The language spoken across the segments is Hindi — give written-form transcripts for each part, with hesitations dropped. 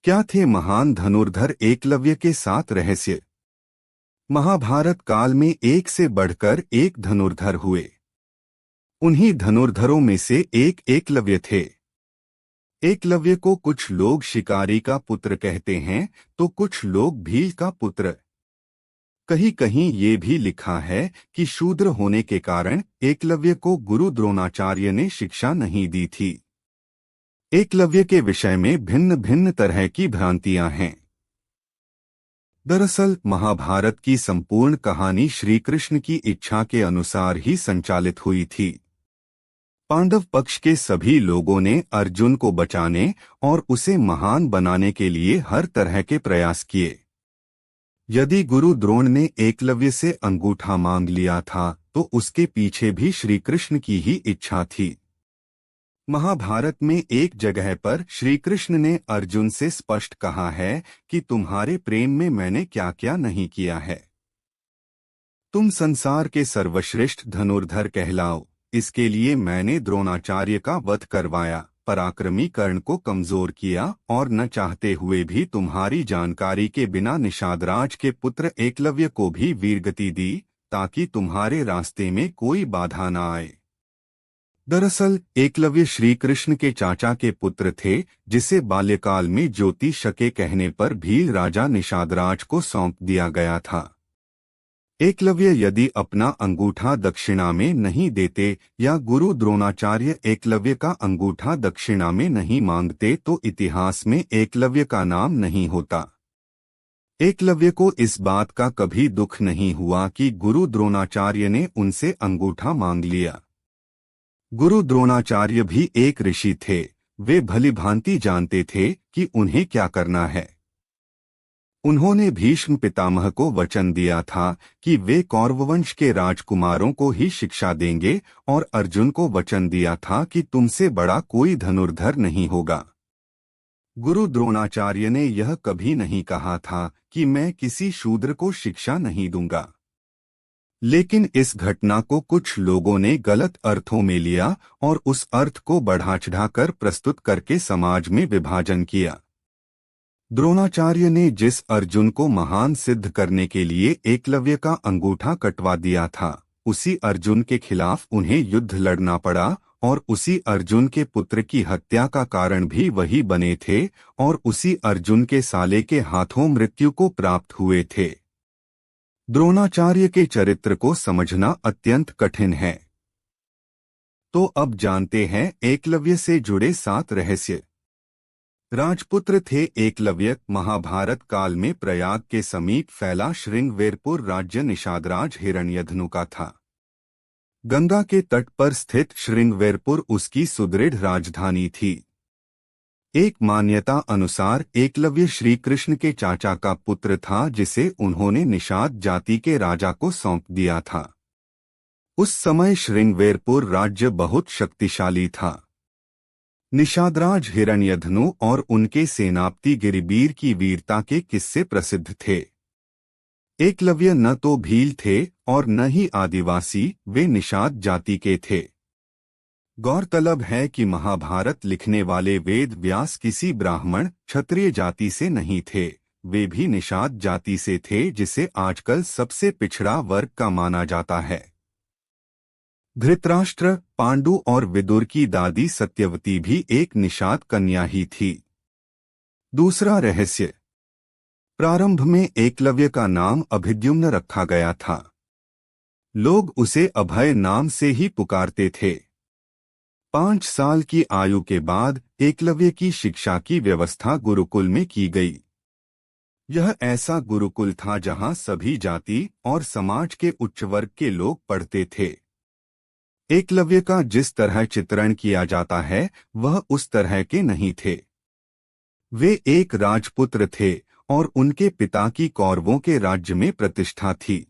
क्या थे महान धनुर्धर एकलव्य के 7 रहस्य। महाभारत काल में एक से बढ़कर एक धनुर्धर हुए। उन्हीं धनुर्धरों में से एक एकलव्य थे। एकलव्य को कुछ लोग शिकारी का पुत्र कहते हैं तो कुछ लोग भील का पुत्र। कहीं कहीं ये भी लिखा है कि शूद्र होने के कारण एकलव्य को गुरु द्रोणाचार्य ने शिक्षा नहीं दी थी। एकलव्य के विषय में भिन्न भिन्न तरह की भ्रांतियां हैं। दरअसल महाभारत की संपूर्ण कहानी श्री कृष्ण की इच्छा के अनुसार ही संचालित हुई थी। पांडव पक्ष के सभी लोगों ने अर्जुन को बचाने और उसे महान बनाने के लिए हर तरह के प्रयास किए। यदि गुरु द्रोण ने एकलव्य से अंगूठा मांग लिया था तो उसके पीछे भी श्री कृष्ण की ही इच्छा थी। महाभारत में एक जगह पर श्री कृष्ण ने अर्जुन से स्पष्ट कहा है कि तुम्हारे प्रेम में मैंने क्या क्या नहीं किया है। तुम संसार के सर्वश्रेष्ठ धनुर्धर कहलाओ, इसके लिए मैंने द्रोणाचार्य का वध करवाया, पराक्रमी कर्ण को कमजोर किया और न चाहते हुए भी तुम्हारी जानकारी के बिना निषादराज के पुत्र एकलव्य को भी वीरगति दी ताकि तुम्हारे रास्ते में कोई बाधा न आए। दरअसल एकलव्य श्री कृष्ण के चाचा के पुत्र थे, जिसे बाल्यकाल में ज्योति शके कहने पर भील राजा निषादराज को सौंप दिया गया था। एकलव्य यदि अपना अंगूठा दक्षिणा में नहीं देते या गुरु द्रोणाचार्य एकलव्य का अंगूठा दक्षिणा में नहीं मांगते तो इतिहास में एकलव्य का नाम नहीं होता। एकलव्य को इस बात का कभी दुख नहीं हुआ कि गुरु द्रोणाचार्य ने उनसे अंगूठा मांग लिया। गुरु द्रोणाचार्य भी एक ऋषि थे, वे भलीभांति जानते थे कि उन्हें क्या करना है। उन्होंने भीष्म पितामह को वचन दिया था कि वे कौरववंश के राजकुमारों को ही शिक्षा देंगे और अर्जुन को वचन दिया था कि तुमसे बड़ा कोई धनुर्धर नहीं होगा। गुरु द्रोणाचार्य ने यह कभी नहीं कहा था कि मैं किसी शूद्र को शिक्षा नहीं दूंगा। लेकिन इस घटना को कुछ लोगों ने गलत अर्थों में लिया और उस अर्थ को बढ़ा चढ़ाकर प्रस्तुत करके समाज में विभाजन किया। द्रोणाचार्य ने जिस अर्जुन को महान सिद्ध करने के लिए एकलव्य का अंगूठा कटवा दिया था, उसी अर्जुन के खिलाफ उन्हें युद्ध लड़ना पड़ा और उसी अर्जुन के पुत्र की हत्या का कारण भी वही बने थे और उसी अर्जुन के साले के हाथों मृत्यु को प्राप्त हुए थे। द्रोणाचार्य के चरित्र को समझना अत्यंत कठिन है। तो अब जानते हैं एकलव्य से जुड़े 7 रहस्य। राजपुत्र थे एकलव्य। महाभारत काल में प्रयाग के समीप फैला श्रृंगवेरपुर राज्य निषादराज हिरण्यधनु का था। गंगा के तट पर स्थित श्रृंगवेरपुर उसकी सुदृढ़ राजधानी थी। एक मान्यता अनुसार एकलव्य श्री कृष्ण के चाचा का पुत्र था, जिसे उन्होंने निषाद जाति के राजा को सौंप दिया था। उस समय श्रृंगवेरपुर राज्य बहुत शक्तिशाली था। निषादराज हिरण्यधनु और उनके सेनापति गिरिबीर की वीरता के किस्से प्रसिद्ध थे। एकलव्य न तो भील थे और न ही आदिवासी, वे निषाद जाति के थे। गौरतलब है कि महाभारत लिखने वाले वेद व्यास किसी ब्राह्मण क्षत्रिय जाति से नहीं थे, वे भी निषाद जाति से थे, जिसे आजकल सबसे पिछड़ा वर्ग का माना जाता है। धृतराष्ट्र, पांडु और विदुर की दादी सत्यवती भी एक निषाद कन्या ही थी। दूसरा रहस्य। प्रारंभ में एकलव्य का नाम अभिद्युम्न रखा गया था। लोग उसे अभय नाम से ही पुकारते थे। 5 साल की आयु के बाद एकलव्य की शिक्षा की व्यवस्था गुरुकुल में की गई। यह ऐसा गुरुकुल था जहां सभी जाति और समाज के उच्च वर्ग के लोग पढ़ते थे। एकलव्य का जिस तरह चित्रण किया जाता है वह उस तरह के नहीं थे। वे एक राजपुत्र थे और उनके पिता की कौरवों के राज्य में प्रतिष्ठा थी।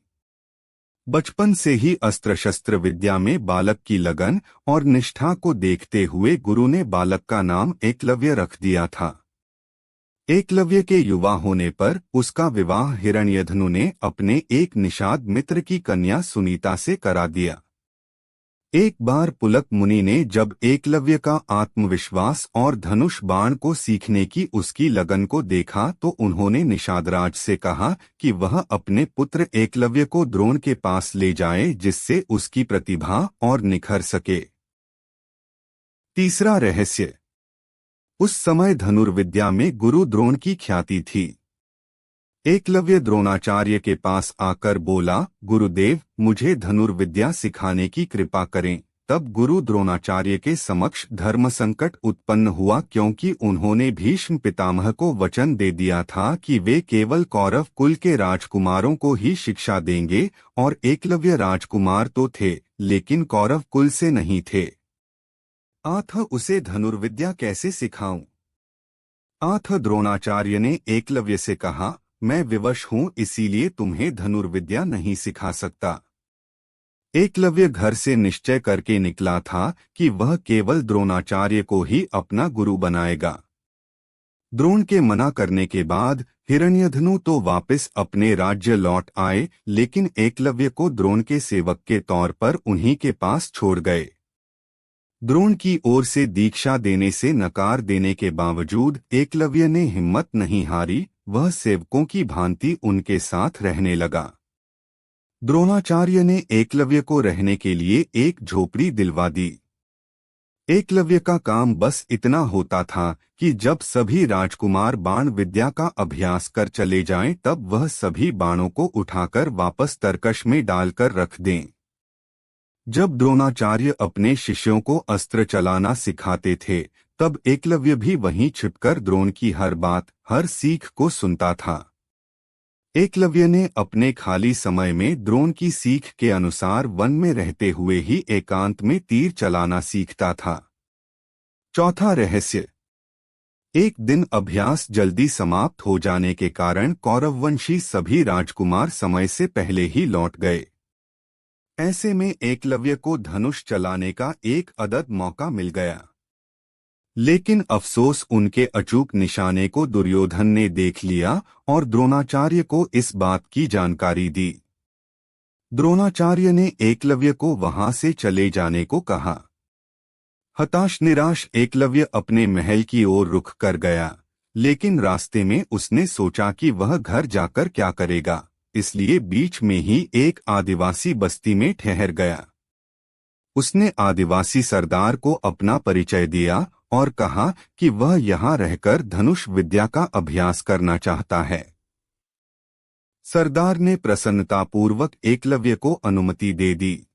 बचपन से ही अस्त्र शस्त्र विद्या में बालक की लगन और निष्ठा को देखते हुए गुरु ने बालक का नाम एकलव्य रख दिया था। एकलव्य के युवा होने पर उसका विवाह हिरण्यधनु ने अपने एक निषाद मित्र की कन्या सुनीता से करा दिया। एक बार पुलक मुनि ने जब एकलव्य का आत्मविश्वास और धनुष बाण को सीखने की उसकी लगन को देखा तो उन्होंने निषादराज से कहा कि वह अपने पुत्र एकलव्य को द्रोण के पास ले जाए जिससे उसकी प्रतिभा और निखर सके। तीसरा रहस्य। उस समय धनुर्विद्या में गुरु द्रोण की ख्याति थी। एकलव्य द्रोणाचार्य के पास आकर बोला, गुरुदेव मुझे धनुर्विद्या सिखाने की कृपा करें। तब गुरु द्रोणाचार्य के समक्ष धर्म संकट उत्पन्न हुआ क्योंकि उन्होंने भीष्म पितामह को वचन दे दिया था कि वे केवल कौरव कुल के राजकुमारों को ही शिक्षा देंगे और एकलव्य राजकुमार तो थे लेकिन कौरव कुल से नहीं थे। आथ उसे धनुर्विद्या कैसे सिखाऊं? आथ द्रोणाचार्य ने एकलव्य से कहा, मैं विवश हूं इसीलिए तुम्हें धनुर्विद्या नहीं सिखा सकता। एकलव्य घर से निश्चय करके निकला था कि वह केवल द्रोणाचार्य को ही अपना गुरु बनाएगा। द्रोण के मना करने के बाद हिरण्यधनु तो वापस अपने राज्य लौट आए लेकिन एकलव्य को द्रोण के सेवक के तौर पर उन्हीं के पास छोड़ गए। द्रोण की ओर से दीक्षा देने से नकार देने के बावजूद एकलव्य ने हिम्मत नहीं हारी, वह सेवकों की भांति उनके साथ रहने लगा। द्रोणाचार्य ने एकलव्य को रहने के लिए एक झोपड़ी दिलवा दी। एकलव्य का काम बस इतना होता था कि जब सभी राजकुमार बाण विद्या का अभ्यास कर चले जाएं तब वह सभी बाणों को उठाकर वापस तरकश में डालकर रख दें। जब द्रोणाचार्य अपने शिष्यों को अस्त्र चलाना सिखाते थे तब एकलव्य भी वहीं छिपकर द्रोण की हर बात, हर सीख को सुनता था। एकलव्य ने अपने खाली समय में द्रोण की सीख के अनुसार वन में रहते हुए ही एकांत में तीर चलाना सीखता था। चौथा रहस्य। एक दिन अभ्यास जल्दी समाप्त हो जाने के कारण कौरववंशी सभी राजकुमार समय से पहले ही लौट गए। ऐसे में एकलव्य को धनुष चलाने का एक अदद मौका मिल गया। लेकिन अफसोस उनके अचूक निशाने को दुर्योधन ने देख लिया और द्रोणाचार्य को इस बात की जानकारी दी। द्रोणाचार्य ने एकलव्य को वहां से चले जाने को कहा। हताश निराश एकलव्य अपने महल की ओर रुख कर गया, लेकिन रास्ते में उसने सोचा कि वह घर जाकर क्या करेगा, इसलिए बीच में ही एक आदिवासी बस्ती में ठहर गया। उसने आदिवासी सरदार को अपना परिचय दिया और कहा कि वह यहाँ रहकर धनुष विद्या का अभ्यास करना चाहता है। सरदार ने प्रसन्नतापूर्वक एकलव्य को अनुमति दे दी।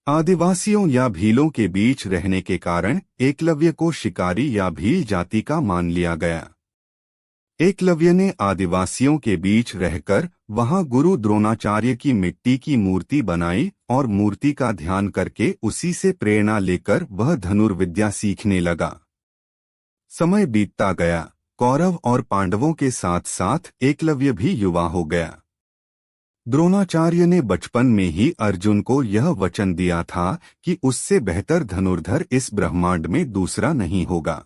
आदिवासियों या भीलों के बीच रहने के कारण एकलव्य को शिकारी या भील जाति का मान लिया गया। एकलव्य ने आदिवासियों के बीच रहकर वहां गुरु द्रोणाचार्य की मिट्टी की मूर्ति बनाई और मूर्ति का ध्यान करके उसी से प्रेरणा लेकर वह धनुर्विद्या सीखने लगा। समय बीतता गया, कौरव और पांडवों के साथ साथ एकलव्य भी युवा हो गया। द्रोणाचार्य ने बचपन में ही अर्जुन को यह वचन दिया था कि उससे बेहतर धनुर्धर इस ब्रह्मांड में दूसरा नहीं होगा।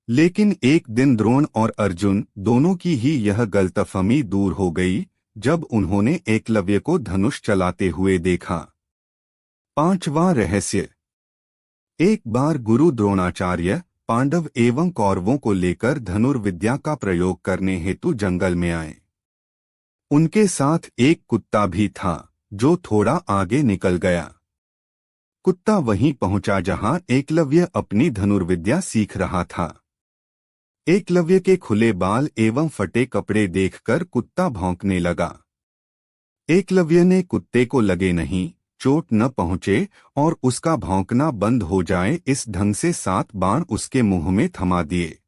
लेकिन एक दिन द्रोण और अर्जुन दोनों की ही यह गलतफहमी दूर हो गई जब उन्होंने एकलव्य को धनुष चलाते हुए देखा। पांचवां रहस्य। एक बार गुरु द्रोणाचार्य पांडव एवं कौरवों को लेकर धनुर्विद्या का प्रयोग करने हेतु जंगल में आए। उनके साथ एक कुत्ता भी था जो थोड़ा आगे निकल गया। कुत्ता वहीं पहुंचा जहां एकलव्य अपनी धनुर्विद्या सीख रहा था। एकलव्य के खुले बाल एवं फटे कपड़े देखकर कुत्ता भौंकने लगा। एकलव्य ने कुत्ते को लगे नहीं, चोट न पहुंचे और उसका भौंकना बंद हो जाए इस ढंग से 7 बाण उसके मुंह में थमा दिए।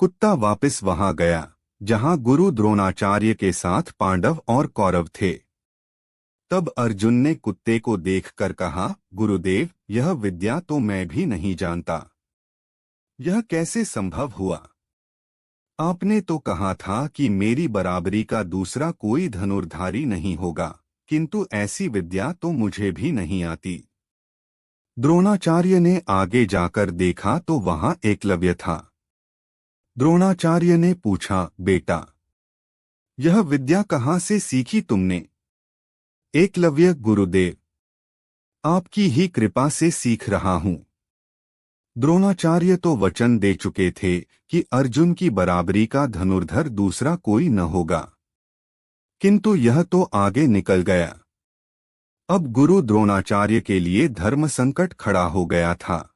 कुत्ता वापस वहां गया जहां गुरु द्रोणाचार्य के साथ पांडव और कौरव थे। तब अर्जुन ने कुत्ते को देखकर कहा, गुरुदेव यह विद्या तो मैं भी नहीं जानता, यह कैसे संभव हुआ? आपने तो कहा था कि मेरी बराबरी का दूसरा कोई धनुर्धारी नहीं होगा, किंतु ऐसी विद्या तो मुझे भी नहीं आती। द्रोणाचार्य ने आगे जाकर देखा तो वहां एकलव्य था। द्रोणाचार्य ने पूछा, बेटा यह विद्या कहाँ से सीखी तुमने? एकलव्य, गुरुदेव आपकी ही कृपा से सीख रहा हूं। द्रोणाचार्य तो वचन दे चुके थे कि अर्जुन की बराबरी का धनुर्धर दूसरा कोई न होगा, किंतु यह तो आगे निकल गया। अब गुरु द्रोणाचार्य के लिए धर्म संकट खड़ा हो गया था।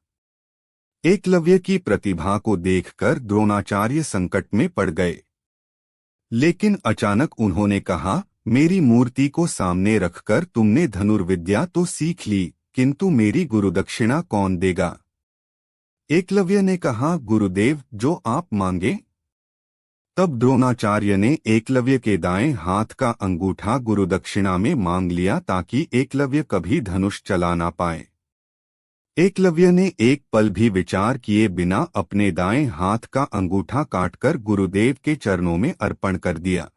एकलव्य की प्रतिभा को देखकर द्रोणाचार्य संकट में पड़ गए। लेकिन अचानक उन्होंने कहा, मेरी मूर्ति को सामने रखकर तुमने धनुर्विद्या तो सीख ली, किंतु मेरी गुरुदक्षिणा कौन देगा? एकलव्य ने कहा, गुरुदेव, जो आप मांगे। तब द्रोणाचार्य ने एकलव्य के दाएं हाथ का अंगूठा गुरुदक्षिणा में मांग लिया ताकि एकलव्य कभी धनुष चला ना पाए। एकलव्य ने एक पल भी विचार किए बिना अपने दाएं हाथ का अंगूठा काटकर गुरुदेव के चरणों में अर्पण कर दिया।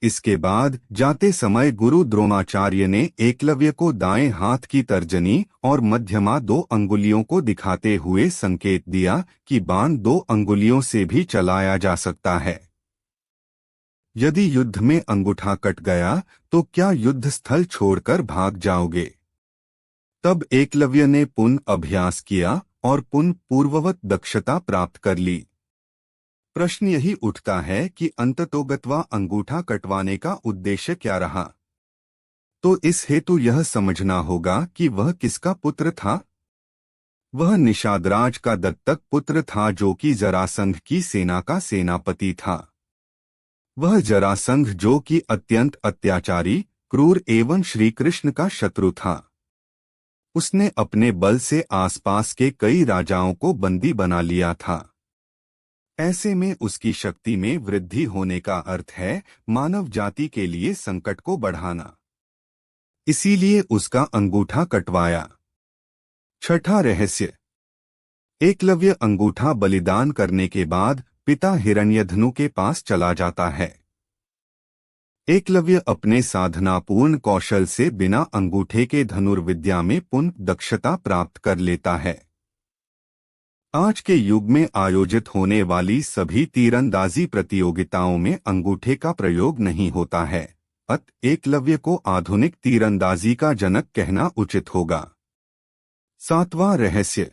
इसके बाद जाते समय गुरु द्रोणाचार्य ने एकलव्य को दाएं हाथ की तर्जनी और मध्यमा 2 अंगुलियों को दिखाते हुए संकेत दिया कि बाण 2 अंगुलियों से भी चलाया जा सकता है। यदि युद्ध में अंगूठा कट गया तो क्या युद्ध स्थल छोड़कर भाग जाओगे? तब एकलव्य ने पुनः अभ्यास किया और पुनः पूर्ववत दक्षता प्राप्त कर ली। प्रश्न यही उठता है कि अंततोगत्वा अंगूठा कटवाने का उद्देश्य क्या रहा? तो इस हेतु यह समझना होगा कि वह किसका पुत्र था। वह निषादराज का दत्तक पुत्र था जो कि जरासंध की सेना का सेनापति था। वह जरासंध जो कि अत्यंत अत्याचारी, क्रूर एवं श्री कृष्ण का शत्रु था। उसने अपने बल से आसपास के कई राजाओं को बंदी बना लिया था। ऐसे में उसकी शक्ति में वृद्धि होने का अर्थ है मानव जाति के लिए संकट को बढ़ाना। इसीलिए उसका अंगूठा कटवाया। छठा रहस्य। एकलव्य अंगूठा बलिदान करने के बाद पिता हिरण्यधनु के पास चला जाता है। एकलव्य अपने साधनापूर्ण कौशल से बिना अंगूठे के धनुर्विद्या में पुनः दक्षता प्राप्त कर लेता है। आज के युग में आयोजित होने वाली सभी तीरंदाजी प्रतियोगिताओं में अंगूठे का प्रयोग नहीं होता है। एकलव्य को आधुनिक तीरंदाजी का जनक कहना उचित होगा। 7वां रहस्य।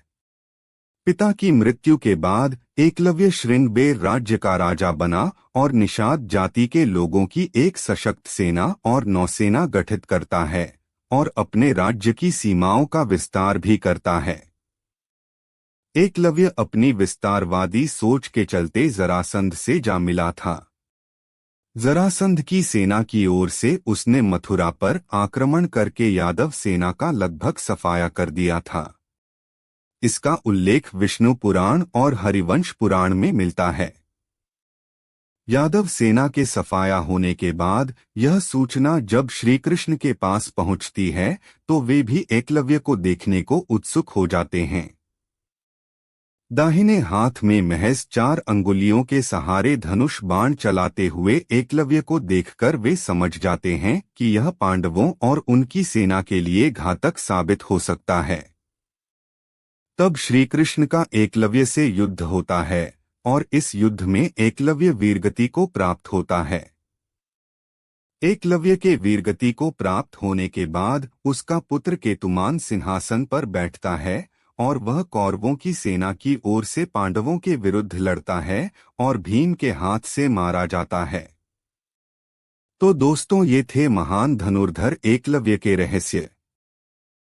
पिता की मृत्यु के बाद एकलव्य श्रृंगबेर राज्य का राजा बना और निषाद जाति के लोगों की एक सशक्त सेना और नौसेना गठित करता है और अपने राज्य की सीमाओं का विस्तार भी करता है। एकलव्य अपनी विस्तारवादी सोच के चलते जरासंध से जा मिला था। जरासंध की सेना की ओर से उसने मथुरा पर आक्रमण करके यादव सेना का लगभग सफाया कर दिया था। इसका उल्लेख विष्णु पुराण और हरिवंश पुराण में मिलता है। यादव सेना के सफाया होने के बाद यह सूचना जब श्री कृष्ण के पास पहुंचती है तो वे भी एकलव्य को देखने को उत्सुक हो जाते हैं। दाहिने हाथ में महज 4 अंगुलियों के सहारे धनुष बाण चलाते हुए एकलव्य को देखकर वे समझ जाते हैं कि यह पांडवों और उनकी सेना के लिए घातक साबित हो सकता है। तब श्री कृष्ण का एकलव्य से युद्ध होता है और इस युद्ध में एकलव्य वीरगति को प्राप्त होता है। एकलव्य के वीरगति को प्राप्त होने के बाद उसका पुत्र केतुमान सिंहासन पर बैठता है और वह कौरवों की सेना की ओर से पांडवों के विरुद्ध लड़ता है और भीम के हाथ से मारा जाता है। तो दोस्तों, ये थे महान धनुर्धर एकलव्य के रहस्य।